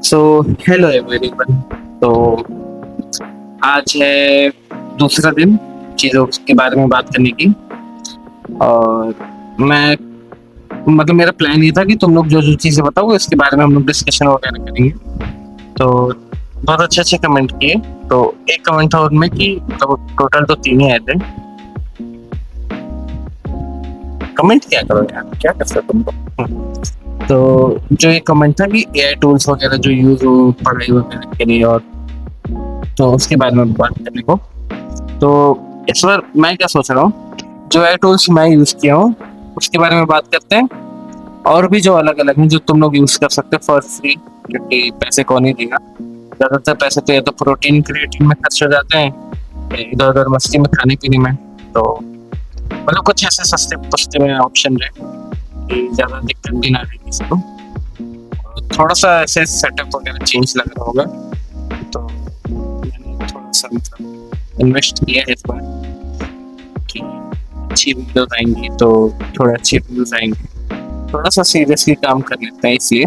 So hello everyone. तो आज है दूसरा दिन चीज़ों के बारे में बात करने की। और मैं मेरा प्लान ये था कि तुम लोग जो जो चीज़ें बताओ इसके बारे में हम लोग डिस्कशन वगैरह करेंगे। तो बहुत अच्छे अच्छे कमेंट किए। तो एक कमेंट था उनमें कि टोटल तो तीन ही आए थे। कमेंट क्या करो यार, क्या कर सकते तुम लोग। तो जो ये कमेंट था कि एआई टूल्स वगैरह जो यूज हो पढ़ाई वगैरह के लिए, और तो उसके बारे में बात करने को। तो इस बार मैं क्या सोच रहा हूँ, जो एआई टूल्स मैं यूज किया हूँ उसके बारे में बात करते हैं। और भी जो अलग अलग हैं जो तुम लोग यूज कर सकते हो फॉर फ्री, क्योंकि पैसे कौन ही देगा। ज्यादातर पैसे तो या तो प्रोटीन क्रिएटिन में खर्च हो जाते हैं, इधर उधर मस्ती में खाने पीने में। तो कुछ ऐसे सस्ते पुस्ते में ऑप्शन रहे कि ज्यादा दिक्कत भी ना रहे किसी को। और थोड़ा सा ऐसे सेटअप वगैरह चेंज लग रहा होगा, तो मैंने थोड़ा सा इन्वेस्ट किया है इस बार कि अच्छी वीडियोस आएंगी तो थोड़े अच्छे व्यूज आएंगे। थोड़ा सा सीरियसली काम कर लेते हैं इसलिए।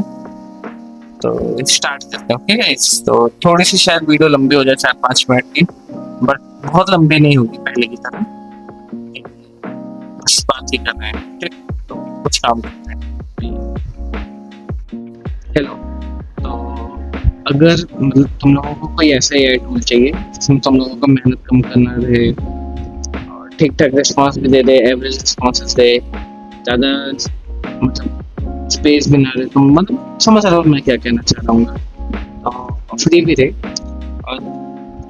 तो स्टार्ट करते हैं, ओके गाइस। तो थोड़ी सी शायद वीडियो लंबी हो जाए, 4-5 मिनट की, बट बहुत लंबी नहीं होगी पहले की तरह। बस बात ही कर रहे हैं, ठीक। तो कुछ काम करते हैं। हेलो। तो अगर तुम लोगों को कोई ऐसा एआई टूल चाहिए जिसमें तुम लोगों को मेहनत कम करना रहे और ठीक ठाक रिस्पॉन्स भी दे दे, एवरेज रिस्पॉन्सेस दे, ज़्यादा स्पेस भी ना रहे, तुम समझ रहे हो मैं क्या कहना चाह रहा हूँ। और फ्री भी रहे और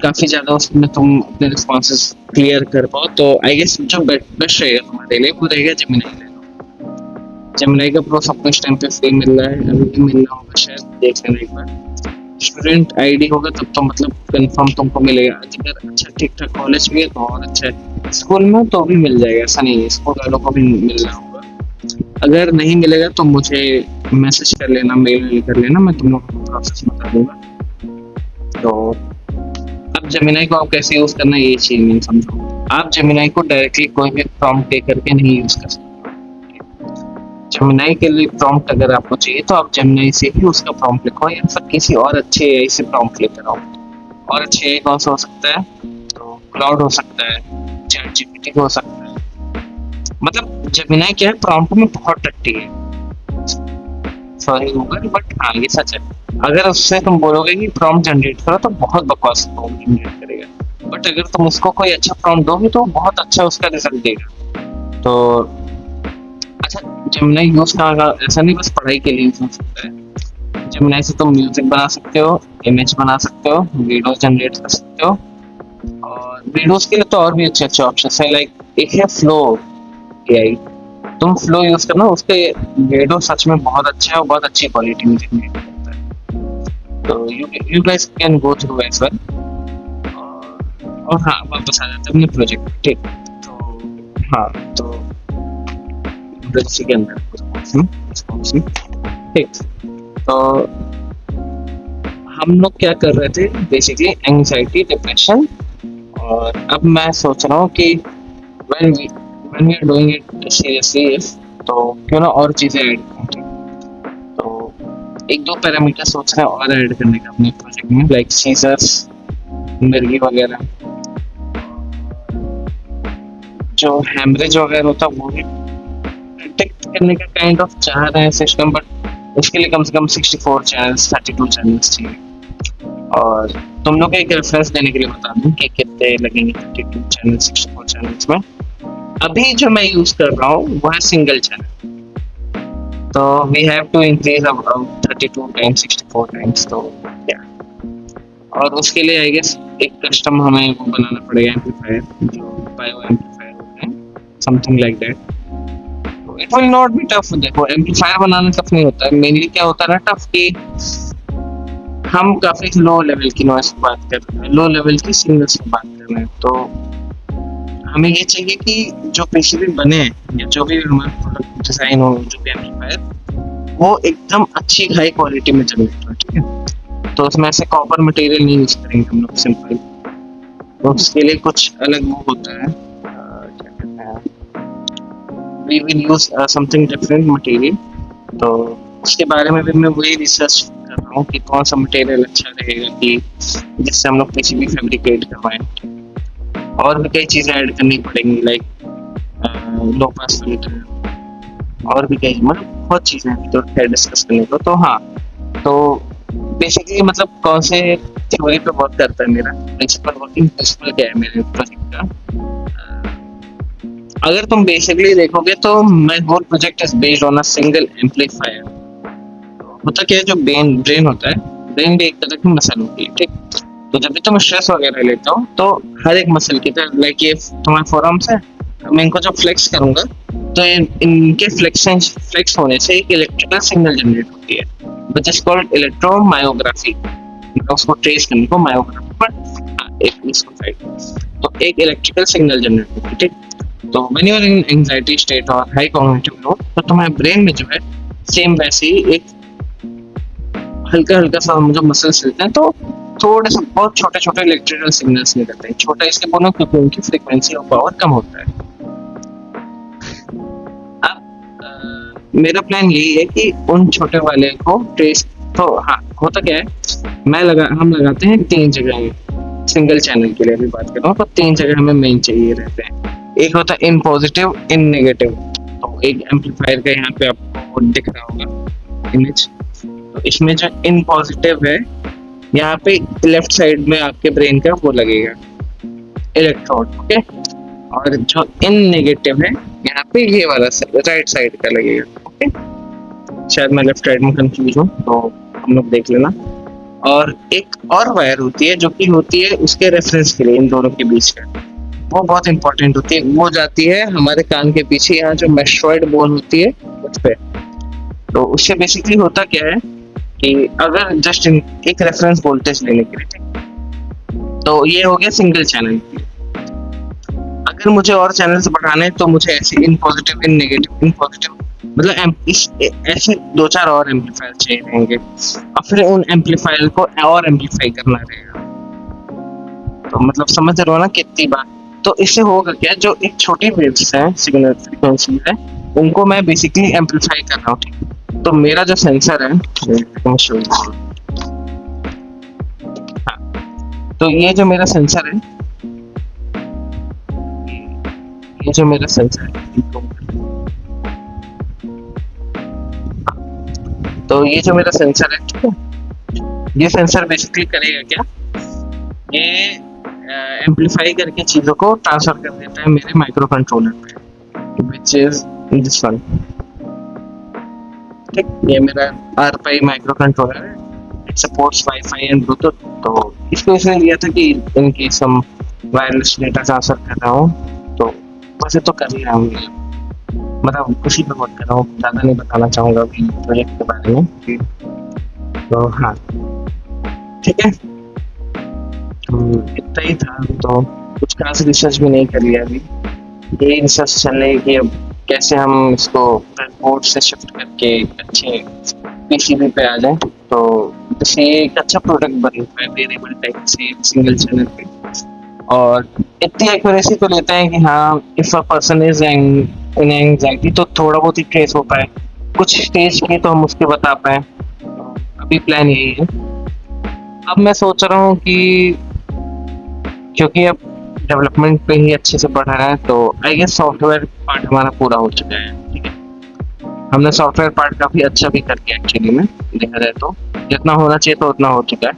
काफ़ी ज़्यादा उसमें तुम अपने रिस्पॉन्सेस क्लियर कर पाओ, तो आई गेस जो बेस्ट रहेगा तुम्हारे लिए वो रहेगा जेमिनाई। ले लो जेमिनाई का प्रो, सबको इस टाइम पे फ्री मिल रहा है, अभी भी मिल रहा होगा शायद, देख लेना एक बार। स्टूडेंट आईडी होगा तब तो कंफर्म तुमको मिलेगा। अगर अच्छा ठीक ठाक कॉलेज भी है तो और अच्छा है, स्कूल में तो भी मिल जाएगा, ऐसा नहीं है, स्कूल वालों को भी मिल रहा होगा। अगर नहीं मिलेगा तो मुझे मैसेज कर लेना, मेल कर लेना, मैं तुम लोगों को प्रोसेस बता दूंगा। तो अब जेमिनाई को आप कैसे यूज करना ये चीज नहीं समझो। आप जेमिनाई को डायरेक्टली कोई भी प्रॉम्प्ट पे करके नहीं यूज कर सकते। जेमिनाई के लिए प्रॉम्प्ट अगर आपको चाहिए तो आप जेमिनाई से ही उसका प्रॉम्प्ट लिखो, या फिर किसी और अच्छे एआई से प्रॉम्प्ट लेकर आओ। और अच्छे एआई कौन सा हो सकता है? तो क्लाउड हो सकता है, चैट जीपीटी हो सकता है। जेमिनाई क्या है, प्रॉम्प्ट में बहुत टट्टी है, सॉरी गूगल, बट हाँ ये सच है। अगर उससे तुम बोलोगे कि प्रॉम्प्ट जनरेट करो तो बहुत बकवास प्रॉम्प्ट जनरेट करेगा, बट अगर तुम उसको कोई अच्छा प्रॉम्प्ट दोगे तो बहुत अच्छा उसका रिजल्ट देगा। तो अच्छा, जेमिनाई यूज कहाँ, ऐसा नहीं बस पढ़ाई के लिए यूज हो सकता है। जेमिनाई से तुम म्यूजिक बना सकते हो, इमेज बना सकते हो, वीडियो जनरेट कर सकते हो। और वीडियोस के लिए तो और भी अच्छे अच्छे ऑप्शन है, लाइक एक है फ्लो एआई। तुम फ्लो यूज करना, उसके वीडियो सच में बहुत अच्छा है और बहुत अच्छी क्वालिटी में जनरेट करता है। तो you guys can go through as well. और हाँ, वापस आ जाते हैं अपने प्रोजेक्ट, ठीक। तो हाँ, तो इंडस्ट्री के अंदर ठीक। तो हम लोग क्या कर रहे थे, बेसिकली एंजाइटी, डिप्रेशन। और अब मैं सोच रहा हूँ कि when we are doing it seriously, तो क्यों ना और चीजें ऐड करें। तो एक दो पैरामीटर सोच रहे हैं और ऐड करने का अपने प्रोजेक्ट में, लाइक सीजर्स, मिर्गी वगैरह। जो हैमरेज वगैरह होता है वो भी डिटेक्ट करने का काइंड ऑफ चाह रहे हैं सिस्टम, बट उसके लिए कम से कम 64 चैनल्स, 32 चैनल्स चाहिए। और तुम लोग एक रेफरेंस देने के लिए बता दूं कि कितने लगेंगे 32 चैनल, 64 चैनल्स में। अभी जो मैं यूज कर रहा हूँ वो है सिंगल चैनल, तो we have to increase about 32 times, 64 times. तो क्या, और उसके लिए आई गेस एक कस्टम हमें वो बनाना पड़ेगा, एम्पलीफायर, जो बायो एम्पलीफायर होते हैं, something like that. It will not be tough. देखो, एम्पलीफायर बनाना टफ नहीं होता है, मेनली क्या होता है ना टफ, कि हम काफी लो लेवल की नॉइस की बात कर रहे हैं, लो लेवल की सिग्नल्स की बात कर रहे हैं। तो हमें ये चाहिए कि जो पीसीबी बने या जो भी हमारा प्रोडक्ट डिजाइन हो, जो भी एम्पलीफायर, वो एकदम अच्छी हाई क्वालिटी में जनरेट हो, ठीक है। तो उसमें ऐसे कॉपर मटेरियल नहीं यूज करेंगे हम लोग, सिंपल। तो उसके लिए कुछ अलग वो होता है, क्या कहते हैं, we will use something different material. तो उसके बारे में भी मैं वही रिसर्च कर रहा रहा हूँ कि कौन सा मटेरियल अच्छा रहेगा कि जिससे हम लोग पीसीबी फैब्रिकेट करवाएं। और भी कई चीजें ऐड करनी पड़ेंगी, लाइक लो पास फिल्टर, और भी कई मतलब बहुत चीजें हैं तो है डिस्कस करने को। तो हाँ, तो बेसिकली मतलब कौन से थ्योरी पे वर्क करता है मेरा प्रिंसिपल, वर्किंग प्रिंसिपल क्या है मेरे प्रोजेक्ट का। अगर तुम बेसिकली देखोगे तो my whole project is based on a single amplifier. होता क्या है, जो ब्रेन ब्रेन होता है, ब्रेन भी एक तरह की मसल होती है, ठीक। तो जब भी तुम स्ट्रेस वगैरह लेते हो तो हर एक मसल की तरह, लाइक ये तुम्हारे फोरआर्म्स है, मैं इनको जब फ्लेक्स करूंगा तो इनके फ्लेक्शन फ्लेक्स होने से एक इलेक्ट्रिकल सिग्नल जनरेट होती है, विच इज कॉल्ड इलेक्ट्रोमायोग्राफी। उसको ट्रेस करने को मायोग्राफी पर, हाँ, एक इसको साइड, तो एक इलेक्ट्रिकल सिग्नल जनरेट होती है, ठीक। तो when you are in anxiety state और हाई कॉग्निटिव लोड, तो तुम्हारे ब्रेन में जो है सेम वैसे ही एक हल्का हल्का सा जो मसल्स रहते हैं, तो थोड़े से बहुत छोटे छोटे इलेक्ट्रिकल सिग्नल्स निकलते हैं। छोटा इसके बोलो क्योंकि उनकी फ्रीक्वेंसी और पावर कम होता है। अब मेरा प्लान यही है कि उन छोटे वाले को ट्रेस, तो हाँ होता क्या है, हम लगाते हैं 3 जगह सिंगल चैनल के लिए अभी बात कर रहा हूँ, तो 3 जगह हमें मेन चाहिए रहते हैं। एक होता है इन पॉजिटिव इन नेगेटिव। तो एक एम्पलीफायर का यहाँ पे आपको दिख रहा होगा इमेज। तो इसमें जो इन पॉजिटिव है, यहाँ पे लेफ्ट साइड में आपके ब्रेन का वो लगेगा, इलेक्ट्रोड, ओके। और जो इन नेगेटिव है, यहाँ पे ये वाला राइट साइड का लगेगा, ओके। शायद मैं लेफ्ट राइट में कंफ्यूज हूँ, तो हम लोग देख लेना। और एक और वायर होती है जो कि होती है उसके रेफरेंस के लिए, इन दोनों के बीच का, वो बहुत इंपॉर्टेंट होती है। वो जाती है हमारे कान के पीछे, यहाँ जो मेस्ट्रॉइड बोन होती है उस पे। तो उससे बेसिकली होता क्या है कि अगर जस्ट एक रेफरेंस वोल्टेज लेने के लिए, तो ये हो गया सिंगल चैनल। अगर मुझे और चैनल्स बढ़ाने हैं तो मुझे ऐसे in positive in negative in positive मतलब ऐसे 2-4 और एम्पलीफायर चाहिए रहेंगे, और फिर उन एम्पलीफायर को और एम्पलीफाई करना रहेगा। तो मतलब समझ रहे हो ना कितनी बार। तो इससे होगा क्या, जो एक छोटी वेव्स है, सिग्नल फ्रीक्वेंसी है, उनको मैं बेसिकली एम्पलीफाई कर रहा हूँ, ठीक। तो मेरा जो सेंसर है, हाँ, तो ये जो मेरा सेंसर है, ये जो मेरा सेंसर है, तो ये जो मेरा सेंसर है, ठीक है, ये सेंसर बेसिकली करेगा क्या, ये एम्पलीफाई करके चीजों को ट्रांसफर कर देता है मेरे माइक्रो कंट्रोलर पे, विच इज दिस वन, ठीक। ये मेरा आरपाई माइक्रो कंट्रोलर है, it supports wifi and Bluetooth. तो इसको इसलिए लिया था कि इन केस हम वायरलेस डेटा ट्रांसफर कर रहा हूँ, तो वैसे तो कर ही रहा हूँ, मतलब खुशी पे वर्क कर रहा हूँ, ज़्यादा नहीं बताना चाहूँगा अभी प्रोजेक्ट के बारे में। तो हाँ, ठीक है, इतना ही था। तो कुछ खास रिसर्च भी नहीं कर लिया अभी, यही रिसर्च चल रही है कि अब कैसे हम इसको ब्रेडबोर्ड से शिफ्ट करके अच्छे पीसीबी पे आ जाए, तो इससे एक अच्छा प्रोडक्ट बन पाए वेरिएबल टाइप से सिंगल चैनल पे। और इतनी एक्यूरेसी तो लेते हैं कि हाँ, if a person is in anxiety तो थोड़ा बहुत ही ट्रेस हो पाए, कुछ स्टेज के तो हम उसके बता पाए। अभी प्लान यही है। अब मैं सोच रहा हूँ कि क्योंकि अब डेवलपमेंट पे ही अच्छे से बढ़ रहा है, तो आई गेस सॉफ्टवेयर पार्ट हमारा पूरा हो चुका है, ठीक है। हमने सॉफ्टवेयर पार्ट काफी अच्छा भी करके एक्चुअली में देखा जाए तो, जितना होना चाहिए तो उतना हो चुका है।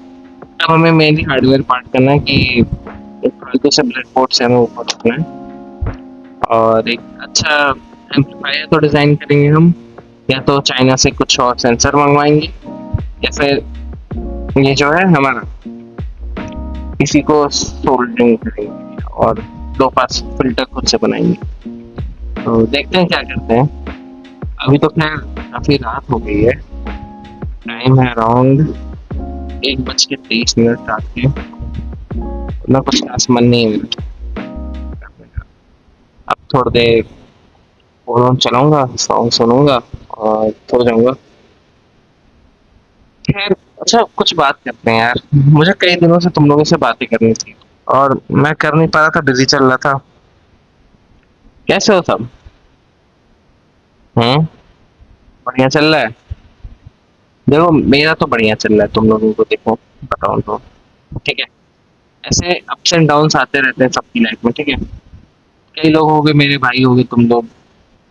अब हमें मेनली हार्डवेयर पार्ट करना है कि एक फालतू से ब्रेडबोर्ड से हमें ऊपर उठना है, और एक अच्छा एम्पलीफायर तो डिजाइन करेंगे हम, या तो चाइना से कुछ और सेंसर मंगवाएंगे, या फिर ये जो है हमारा इसी को सोल्डरिंग करेंगे और दो पास फिल्टर खुद से बनाएंगे। तो देखते हैं क्या करते हैं। अभी तो खैर काफी रात हो गई है, टाइम है अराउंड 1:23 रात के, ना कुछ खास मन नहीं है मेरा। अब थोड़ी देर फोन चलाऊंगा, सॉन्ग सुनूंगा और सो जाऊंगा। खैर, अच्छा कुछ बात करते हैं यार, मुझे कई दिनों से तुम लोगों से बातें करनी थी और मैं कर नहीं पा रहा था, बिजी चल रहा था। कैसे हो सब? हम्म, बढ़िया चल रहा है। देखो मेरा तो बढ़िया चल रहा है, तुम लोगों को देखो बताओ तो, ठीक है। ऐसे अप्स एंड डाउन्स आते रहते हैं सबकी लाइफ में, ठीक है। कई लोग हो गए, मेरे भाई हो गए तुम लोग,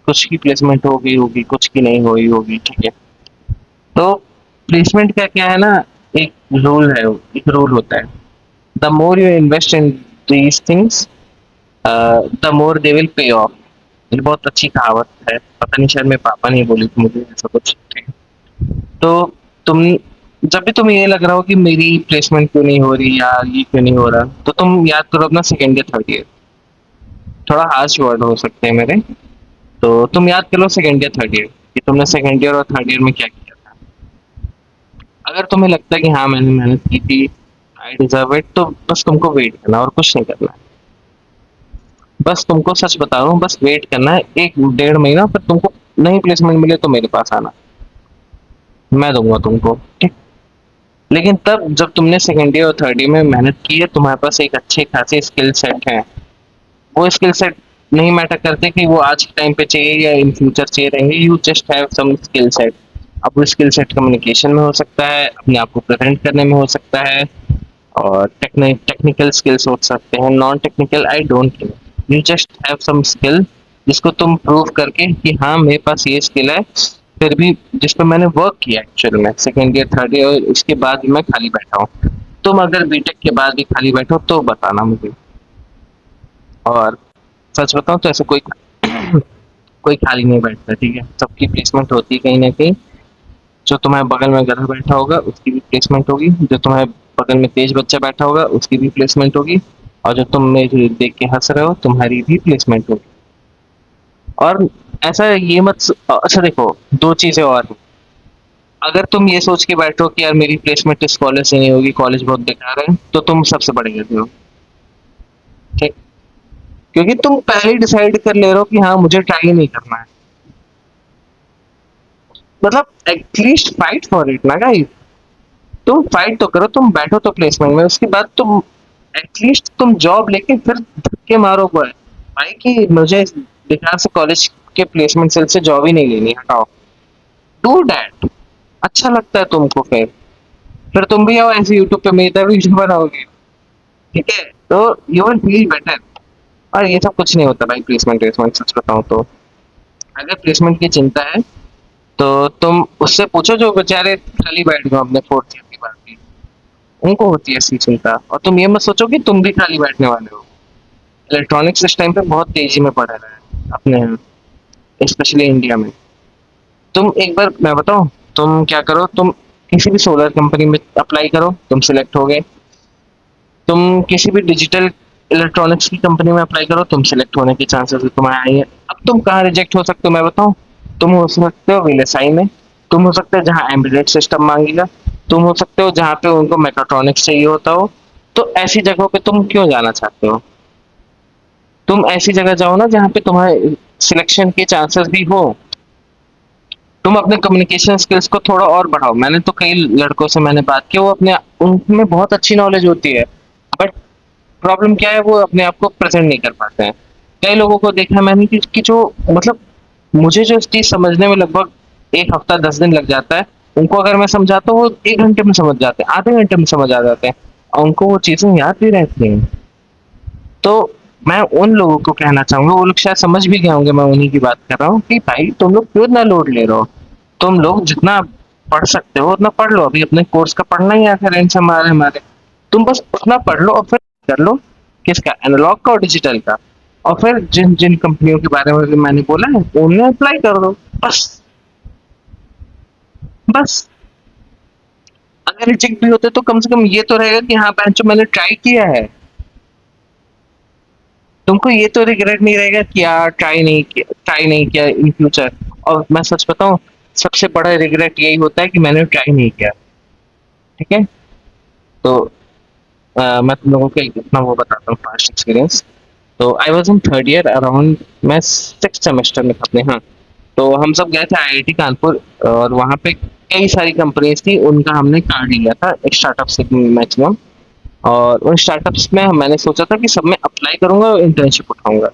कुछ की प्लेसमेंट हो गई होगी, कुछ की नहीं हुई होगी, ठीक है। तो प्लेसमेंट का क्या है ना, एक रूल है, एक रूल होता है, the more you invest in these things the more they will pay of. ये बहुत अच्छी कहावत है, पता नहीं शायद मेरे पापा ने बोली थी मुझे, ऐसा कुछ, ठीक है। तो तुम जब भी तुम्हें ये लग रहा हो कि मेरी प्लेसमेंट क्यों नहीं हो रही या ये क्यों नहीं हो रहा, तो तुम याद करो अपना सेकेंड ईयर थर्ड ईयर। थोड़ा हार्श वर्ड हो सकते हैं मेरे, तो तुम याद कर लो सेकेंड ईयर थर्ड ईयर कि तुमने सेकेंड ईयर और थर्ड ईयर में क्या किया था। अगर तुम्हें लगता है कि हाँ मैंने मेहनत की थी, आई डिजर्व इट, तो बस तुमको वेट करना और कुछ नहीं करना है। बस तुमको सच बता रहा हूँ, बस वेट करना है 1 डेढ़ महीना, फिर तुमको नहीं प्लेसमेंट मिले तो मेरे पास आना, मैं दूंगा तुमको, ठीक। लेकिन तब जब तुमने सेकेंड ईयर और थर्ड ईयर में मेहनत की है, तुम्हारे पास एक अच्छे खासे स्किल सेट है, वो स्किल सेट नहीं मैटर करते कि वो आज के टाइम पे चाहिए या इन फ्यूचर चाहिए रहेंगे, you just have some skill set. अब वो स्किल सेट कम्युनिकेशन में हो सकता है, अपने आप को प्रेजेंट करने में हो सकता है, और टेक्निकल स्किल्स हो सकते हैं, non technical, I don't care, you just have some skill जिसको तुम प्रूव करके कि हाँ मेरे पास ये स्किल है, फिर भी जिस पर मैंने वर्क किया एक्चुअल में सेकेंड ईयर थर्ड ईयर, और इसके बाद भी मैं खाली बैठा हूँ। तुम अगर बीटेक के बाद भी खाली बैठो तो बताना मुझे। और सच बताऊं तो ऐसे कोई कोई खाली नहीं बैठता, ठीक है, सबकी प्लेसमेंट होती है कहीं ना कहीं। जो तुम्हारे बगल में गधा बैठा होगा उसकी भी प्लेसमेंट होगी, जो तुम्हारे बगल में तेज बच्चा बैठा होगा उसकी भी प्लेसमेंट होगी, और जो तुम मेरे देख के हंस रहे हो तुम्हारी भी प्लेसमेंट होगी। और ऐसा ये अच्छा देखो, दो चीजें और हैं। अगर तुम ये सोच के बैठो कि यार मेरी प्लेसमेंट इस कॉलेज से नहीं होगी, कॉलेज बहुत बेकार है, तो तुम सबसे बड़े गधे हो, ठीक। क्योंकि तुम पहले ही डिसाइड कर ले रहे हो कि हाँ मुझे ट्राई नहीं करना है। मतलब एटलीस्ट फाइट फॉर इट ना गाइस, तुम फाइट तो करो, तुम बैठो तो प्लेसमेंट में, उसके बाद तुम एटलीस्ट तुम जॉब लेके फिर धक्के मारो भाई, भाई कि मुझे बेकार से कॉलेज के प्लेसमेंट सेल से जॉब ही नहीं लेनी, हटाओ। डू डैट, अच्छा लगता है तुमको, फिर तुम भी आओ ऐसे यूट्यूब पे मेरी तरह वीडियो बनाओगे, ठीक है, तो यू विल फील बेटर। और ये सब कुछ नहीं होता भाई, प्लेसमेंट प्लेसमेंट सच बताऊं तो, अगर प्लेसमेंट की चिंता है तो तुम उससे पूछो जो बेचारे खाली बैठ गए अपने फोर्थ ईयर के बाद भी, उनको होती है ऐसी चिंता। और तुम ये मत सोचो कि तुम भी खाली बैठने वाले हो। इलेक्ट्रॉनिक्स इस टाइम पे बहुत तेजी में बढ़ रहा है अपने यहाँ, स्पेशली इंडिया में। तुम एक बार मैं बताऊं, तुम क्या करो, तुम किसी भी सोलर कंपनी में अप्लाई करो, तुम सिलेक्ट हो गए। तुम किसी भी डिजिटल इलेक्ट्रॉनिक्स की कंपनी में अप्लाई करो, तुम सिलेक्ट होने के चांसेस तुम्हारे आएंगे। अब तुम कहाँ रिजेक्ट हो सकते हो मैं बताऊं, तुम हो सकते हो वीएलएसआई में, तुम हो सकते हो जहाँ एम्बेडेड सिस्टम मांगेगा, तुम हो सकते हो जहाँ पे उनको मैकाट्रॉनिक्स चाहिए होता हो। तो ऐसी जगहों पे तुम क्यों जाना चाहते हो, तुम ऐसी जगह जाओ ना जहाँ पे तुम्हारे सिलेक्शन के चांसेस भी हो। तुम अपने कम्युनिकेशन स्किल्स को थोड़ा और बढ़ाओ। मैंने तो कई लड़कों से मैंने बात की, वो अपने उनमें बहुत अच्छी नॉलेज होती है, बट प्रॉब्लम क्या है, वो अपने आप को प्रेजेंट नहीं कर पाते हैं। कई लोगों को देखा है मैंने कि जो मतलब मुझे जो चीज समझने में लगभग 1 हफ्ता 10 दिन लग जाता है, उनको अगर मैं समझाता हूँ वो 1 घंटे में समझ जाते हैं, आधे घंटे में समझ आ जाते हैं, और उनको वो चीजें याद भी रहती हैं। तो मैं उन लोगों को कहना चाहूंगा, वो लोग शायद समझ भी गए होंगे, मैं उन्हीं की बात कर रहा हूँ कि भाई तुम लोग क्यों इतना लोड ले रहे हो, तुम लोग जितना पढ़ सकते हो उतना पढ़ लो, अभी अपने कोर्स का पढ़ना ही आखिर एंड से हमारे हमारे तुम बस उतना पढ़ लो और फिर कर लो, किसका, एनालॉग का और डिजिटल का। और फिर जिन जिन कंपनियों के बारे में मैंने बोला है उन्हें अप्लाई कर दो, बस। बस अगर रिजेक्ट भी होते तो कम से कम ये तो रहेगा कि हाँ बेंचो मैंने ट्राई किया है, तुमको ये तो रिग्रेट नहीं रहेगा कि यार ट्राई नहीं किया इन फ्यूचर। और मैं सच बताऊं, सबसे बड़ा रिग्रेट यही होता है कि मैंने ट्राई नहीं किया, ठीक है। तो मैं तुम लोगों को एक अपना वो बताता हूँ पास्ट एक्सपीरियंस। तो I was in third year around, मैं सिक्स सेमेस्टर में था अपने, हाँ। तो हम सब गए थे आईआईटी कानपुर, और वहाँ पे कई सारी कंपनीज थी, उनका हमने कार्ड लिया था स्टार्टअप से मैक्सिमम। और उन स्टार्टअप्स में मैंने सोचा था कि सब में अप्लाई करूंगा और इंटर्नशिप उठाऊंगा।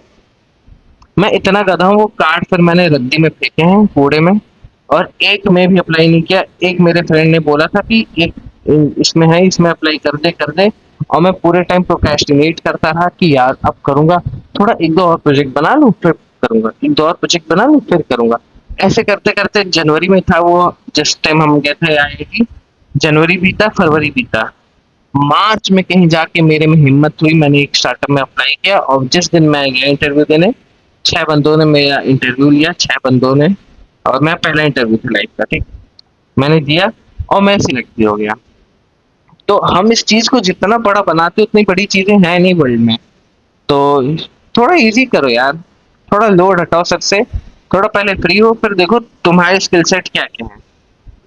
मैं इतना गधा हूँ, वो कार्ड फिर मैंने रद्दी में फेंके हैं कूड़े में, और एक में भी अप्लाई नहीं किया। एक मेरे फ्रेंड ने बोला था कि एक इसमें है, इसमें अप्लाई कर दे। और मैं पूरे टाइम प्रोक्रेस्टिनेट करता रहा कि यार अब करूंगा, थोड़ा एक दो और प्रोजेक्ट बना लूं फिर करूंगा, एक दो और प्रोजेक्ट बना लूं फिर करूंगा। ऐसे करते करते जनवरी में था वो, जिस टाइम हम गए थे आईआईटी, जनवरी बीता, फरवरी बीता, मार्च में कहीं जाके मेरे में हिम्मत हुई, मैंने एक स्टार्टअप में अप्लाई किया और जिस दिन मैं गया इंटरव्यू देने, 6 बंदों ने मेरा इंटरव्यू लिया, 6 बंदों ने। और मैं पहला इंटरव्यू था लाइफ का, ठीक। मैंने दिया और मैं सिलेक्ट भी हो गया। तो हम इस चीज को जितना बड़ा बनाते उतनी बड़ी चीजें हैं नहीं वर्ल्ड में। तो थोड़ा इजी करो यार, थोड़ा लोड हटाओ सबसे, थोड़ा पहले फ्री हो, फिर देखो तुम्हारे स्किल सेट क्या क्या है,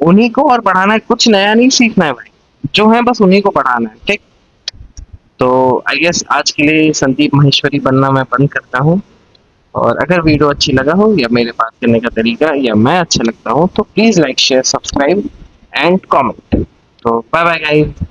उन्हीं को और बढ़ाना है, कुछ नया नहीं सीखना है भाई, जो है बस उन्हीं को बढ़ाना है, ठीक। तो आई गेस आज के लिए संदीप माहेश्वरी बनना मैं बंद करता हूँ। और अगर वीडियो अच्छी लगा हो या मेरे बात करने का तरीका या मैं अच्छा लगता हूँ तो please like share subscribe and comment. तो बाय बाय गाइस।